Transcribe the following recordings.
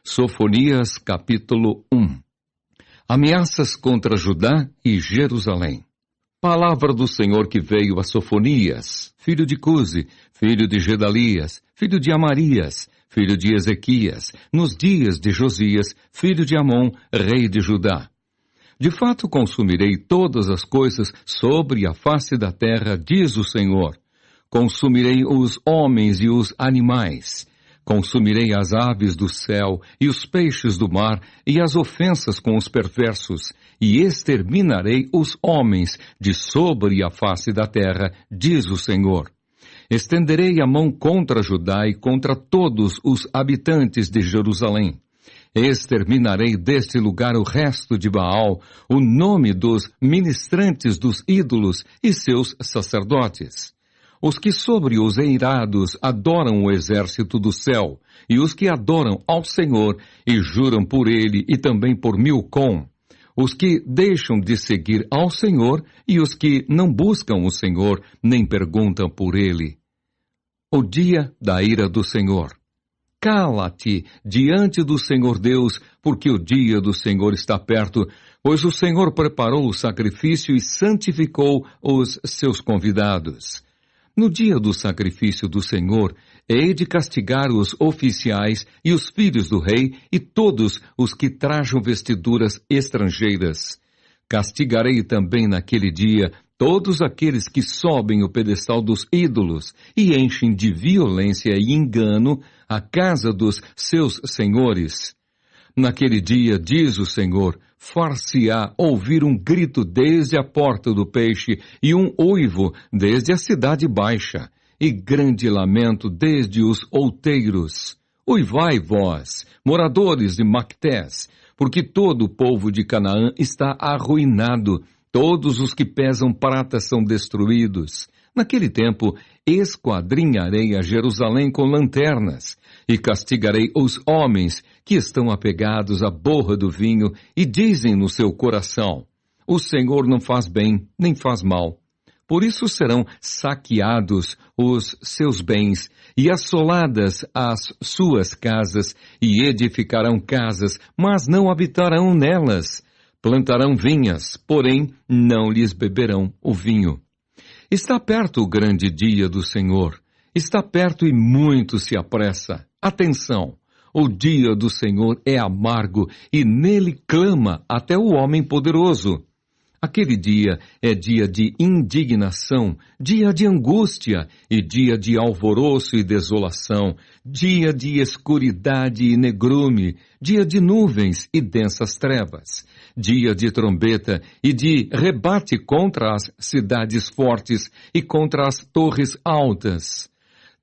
Sofonias, capítulo 1. Ameaças contra Judá e Jerusalém. Palavra do Senhor que veio a Sofonias, filho de Cusi, filho de Gedalias, filho de Amarias, filho de Ezequias, nos dias de Josias, filho de Amon, rei de Judá. De fato consumirei todas as coisas sobre a face da terra, diz o Senhor. Consumirei os homens e os animais. Consumirei as aves do céu e os peixes do mar e as ofensas com os perversos, e exterminarei os homens de sobre a face da terra, diz o Senhor. Estenderei a mão contra Judá e contra todos os habitantes de Jerusalém. Exterminarei deste lugar o resto de Baal, o nome dos ministrantes dos ídolos e seus sacerdotes. Os que sobre os eirados adoram o exército do céu, e os que adoram ao Senhor e juram por ele e também por Milcom, os que deixam de seguir ao Senhor e os que não buscam o Senhor nem perguntam por ele. O dia da ira do Senhor. Cala-te diante do Senhor Deus, porque o dia do Senhor está perto, pois o Senhor preparou o sacrifício e santificou os seus convidados. No dia do sacrifício do Senhor, hei de castigar os oficiais e os filhos do rei e todos os que trajam vestiduras estrangeiras. Castigarei também naquele dia todos aqueles que sobem o pedestal dos ídolos e enchem de violência e engano a casa dos seus senhores. Naquele dia, diz o Senhor, far-se-á ouvir um grito desde a porta do peixe e um uivo desde a cidade baixa, e grande lamento desde os outeiros. Uivai vós, moradores de Mactés, porque todo o povo de Canaã está arruinado, todos os que pesam prata são destruídos. Naquele tempo, esquadrinharei a Jerusalém com lanternas, e castigarei os homens que estão apegados à borra do vinho e dizem no seu coração, o Senhor não faz bem, nem faz mal. Por isso serão saqueados os seus bens e assoladas as suas casas, e edificarão casas, mas não habitarão nelas. Plantarão vinhas, porém não lhes beberão o vinho. Está perto o grande dia do Senhor. Está perto e muito se apressa. Atenção! O dia do Senhor é amargo e nele clama até o homem poderoso. Aquele dia é dia de indignação, dia de angústia e dia de alvoroço e desolação, dia de escuridade e negrume, dia de nuvens e densas trevas, dia de trombeta e de rebate contra as cidades fortes e contra as torres altas.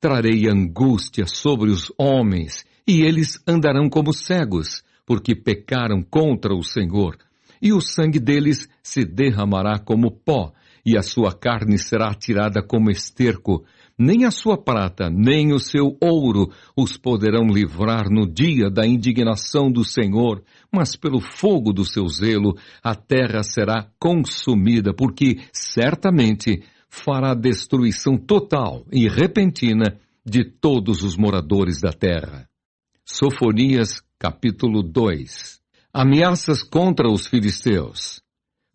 Trarei angústia sobre os homens, e eles andarão como cegos, porque pecaram contra o Senhor. E o sangue deles se derramará como pó, e a sua carne será tirada como esterco. Nem a sua prata, nem o seu ouro os poderão livrar no dia da indignação do Senhor, mas pelo fogo do seu zelo a terra será consumida, porque certamente fará destruição total e repentina de todos os moradores da terra. Sofonias, capítulo 2. Ameaças contra os filisteus.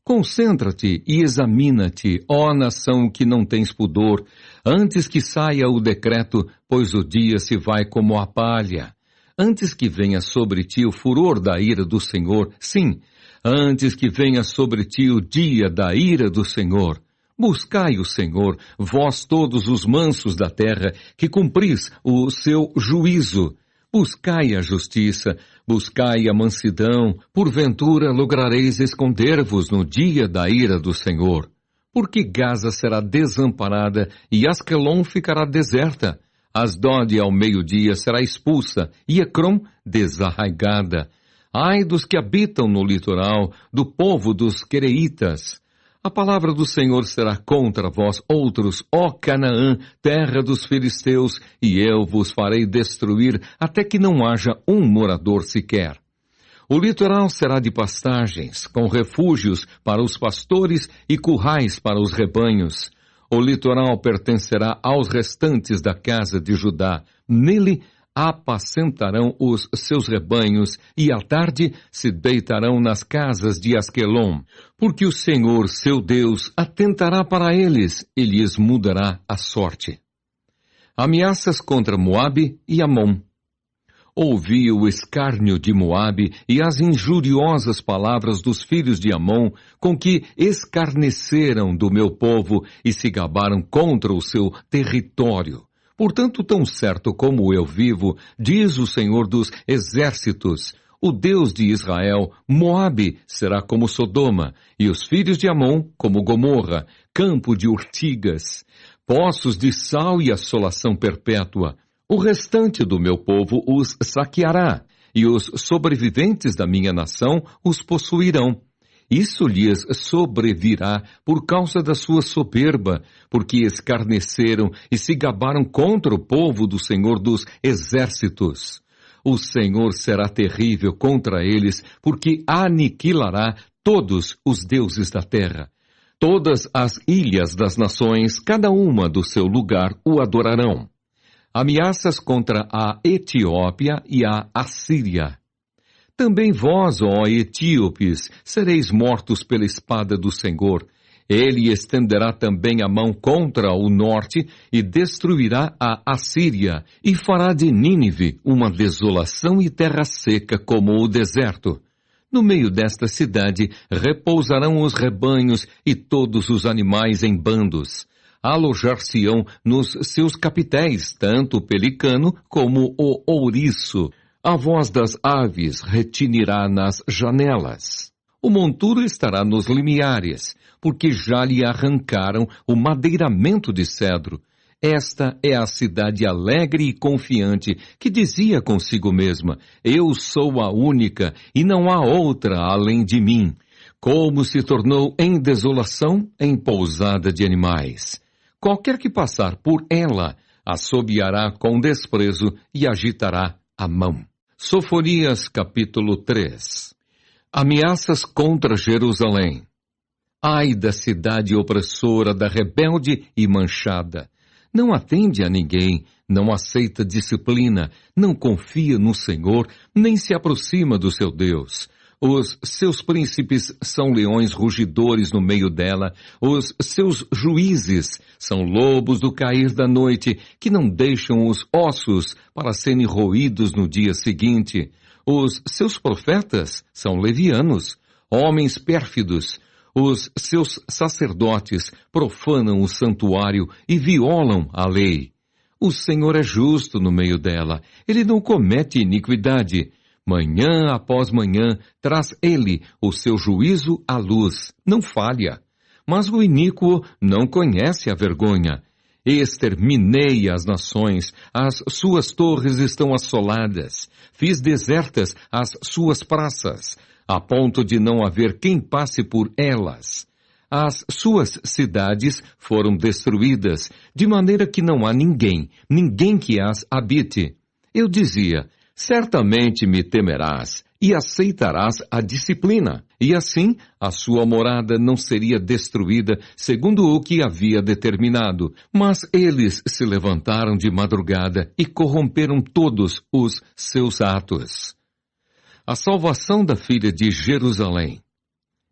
Concentra-te e examina-te, ó nação que não tens pudor, antes que saia o decreto, pois o dia se vai como a palha. Antes que venha sobre ti o furor da ira do Senhor, sim, antes que venha sobre ti o dia da ira do Senhor. Buscai o Senhor, vós todos os mansos da terra, que cumpris o seu juízo. Buscai a justiça, buscai a mansidão, porventura lograreis esconder-vos no dia da ira do Senhor. Porque Gaza será desamparada e Asquelon ficará deserta. Asdod ao meio-dia será expulsa e Ecrom desarraigada. Ai dos que habitam no litoral, do povo dos quereitas. A palavra do Senhor será contra vós outros, ó Canaã, terra dos filisteus, e eu vos farei destruir até que não haja um morador sequer. O litoral será de pastagens, com refúgios para os pastores e currais para os rebanhos. O litoral pertencerá aos restantes da casa de Judá. Nele apacentarão os seus rebanhos, e à tarde se deitarão nas casas de Asquelon, porque o Senhor, seu Deus, atentará para eles e lhes mudará a sorte. Ameaças contra Moabe e Amon. Ouvi o escárnio de Moabe e as injuriosas palavras dos filhos de Amon, com que escarneceram do meu povo e se gabaram contra o seu território. Portanto, tão certo como eu vivo, diz o Senhor dos Exércitos, o Deus de Israel, Moabe será como Sodoma, e os filhos de Amon como Gomorra, campo de urtigas, poços de sal e assolação perpétua. O restante do meu povo os saqueará, e os sobreviventes da minha nação os possuirão. Isso lhes sobrevirá por causa da sua soberba, porque escarneceram e se gabaram contra o povo do Senhor dos Exércitos. O Senhor será terrível contra eles, porque aniquilará todos os deuses da terra. Todas as ilhas das nações, cada uma do seu lugar, o adorarão. Ameaças contra a Etiópia e a Assíria. Também vós, ó etíopes, sereis mortos pela espada do Senhor. Ele estenderá também a mão contra o norte e destruirá a Assíria, e fará de Nínive uma desolação e terra seca como o deserto. No meio desta cidade repousarão os rebanhos e todos os animais em bandos. Alojar-se-ão nos seus capitéis, tanto o pelicano como o ouriço. A voz das aves retinirá nas janelas. O monturo estará nos limiares, porque já lhe arrancaram o madeiramento de cedro. Esta é a cidade alegre e confiante, que dizia consigo mesma, eu sou a única, e não há outra além de mim. Como se tornou em desolação, em pousada de animais. Qualquer que passar por ela, assobiará com desprezo e agitará a mão. Sofonias capítulo 3. Ameaças contra Jerusalém. Ai da cidade opressora, da rebelde e manchada. Não atende a ninguém, não aceita disciplina, não confia no Senhor, nem se aproxima do seu Deus. Os seus príncipes são leões rugidores no meio dela, os seus juízes são lobos do cair da noite, que não deixam os ossos para serem roídos no dia seguinte. Os seus profetas são levianos, homens pérfidos. Os seus sacerdotes profanam o santuário e violam a lei. O Senhor é justo no meio dela, ele não comete iniquidade. Manhã após manhã traz ele o seu juízo à luz, não falha. Mas o iníquo não conhece a vergonha. Exterminei as nações, as suas torres estão assoladas. Fiz desertas as suas praças, a ponto de não haver quem passe por elas. As suas cidades foram destruídas, de maneira que não há ninguém que as habite. Eu dizia, certamente me temerás e aceitarás a disciplina, e assim a sua morada não seria destruída segundo o que havia determinado. Mas eles se levantaram de madrugada e corromperam todos os seus atos. A salvação da filha de Jerusalém.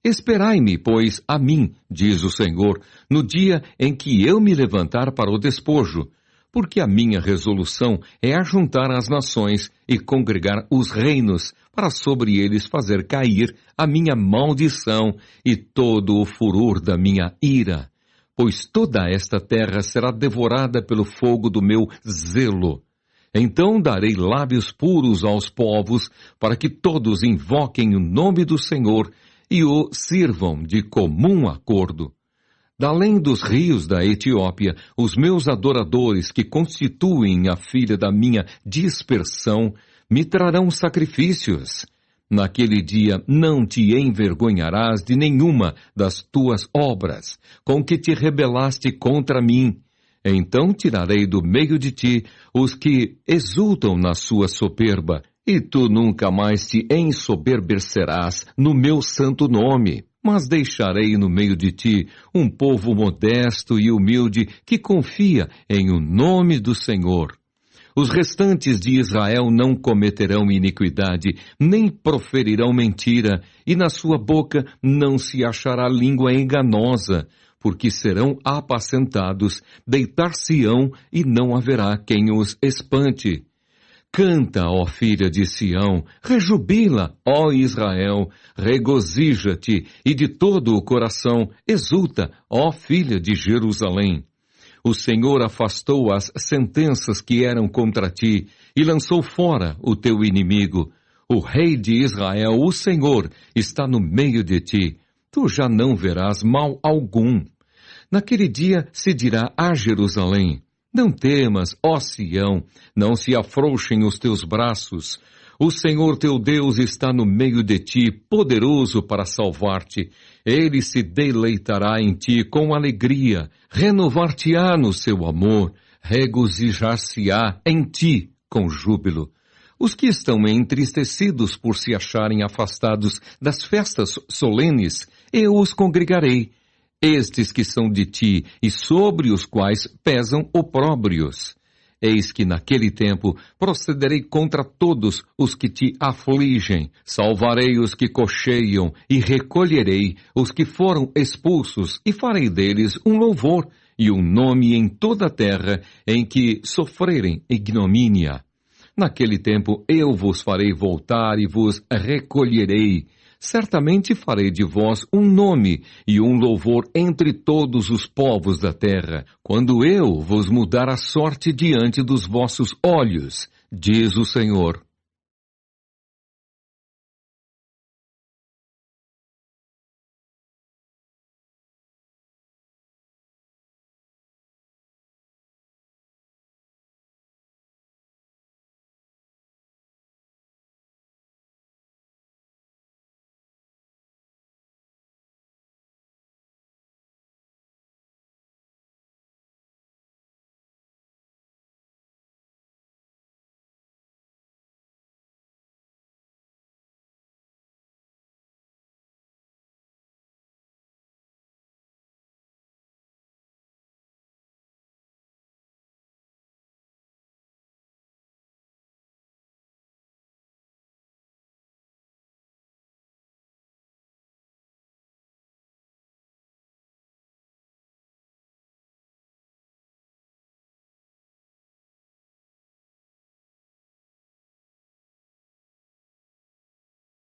Esperai-me, pois, a mim, diz o Senhor, no dia em que eu me levantar para o despojo, porque a minha resolução é ajuntar as nações e congregar os reinos, para sobre eles fazer cair a minha maldição e todo o furor da minha ira. Pois toda esta terra será devorada pelo fogo do meu zelo. Então darei lábios puros aos povos, para que todos invoquem o nome do Senhor e o sirvam de comum acordo. Da além dos rios da Etiópia, os meus adoradores, que constituem a filha da minha dispersão, me trarão sacrifícios. Naquele dia não te envergonharás de nenhuma das tuas obras, com que te rebelaste contra mim. Então tirarei do meio de ti os que exultam na sua soberba, e tu nunca mais te ensoberbecerás no meu santo nome. Mas deixarei no meio de ti um povo modesto e humilde que confia em o nome do Senhor. Os restantes de Israel não cometerão iniquidade, nem proferirão mentira, e na sua boca não se achará língua enganosa, porque serão apacentados, deitar-se-ão e não haverá quem os espante. Canta, ó filha de Sião, rejubila, ó Israel, regozija-te, e de todo o coração exulta, ó filha de Jerusalém. O Senhor afastou as sentenças que eram contra ti, e lançou fora o teu inimigo. O Rei de Israel, o Senhor, está no meio de ti. Tu já não verás mal algum. Naquele dia se dirá a Jerusalém: não temas, ó Sião, não se afrouxem os teus braços. O Senhor teu Deus está no meio de ti, poderoso para salvar-te. Ele se deleitará em ti com alegria, renovar-te-á no seu amor, regozijar-se-á em ti com júbilo. Os que estão entristecidos por se acharem afastados das festas solenes, eu os congregarei. Estes que são de ti e sobre os quais pesam opróbrios. Eis que naquele tempo procederei contra todos os que te afligem, salvarei os que cocheiam e recolherei os que foram expulsos e farei deles um louvor e um nome em toda a terra em que sofrerem ignomínia. Naquele tempo eu vos farei voltar e vos recolherei. Certamente farei de vós um nome e um louvor entre todos os povos da terra, quando eu vos mudar a sorte diante dos vossos olhos, diz o Senhor.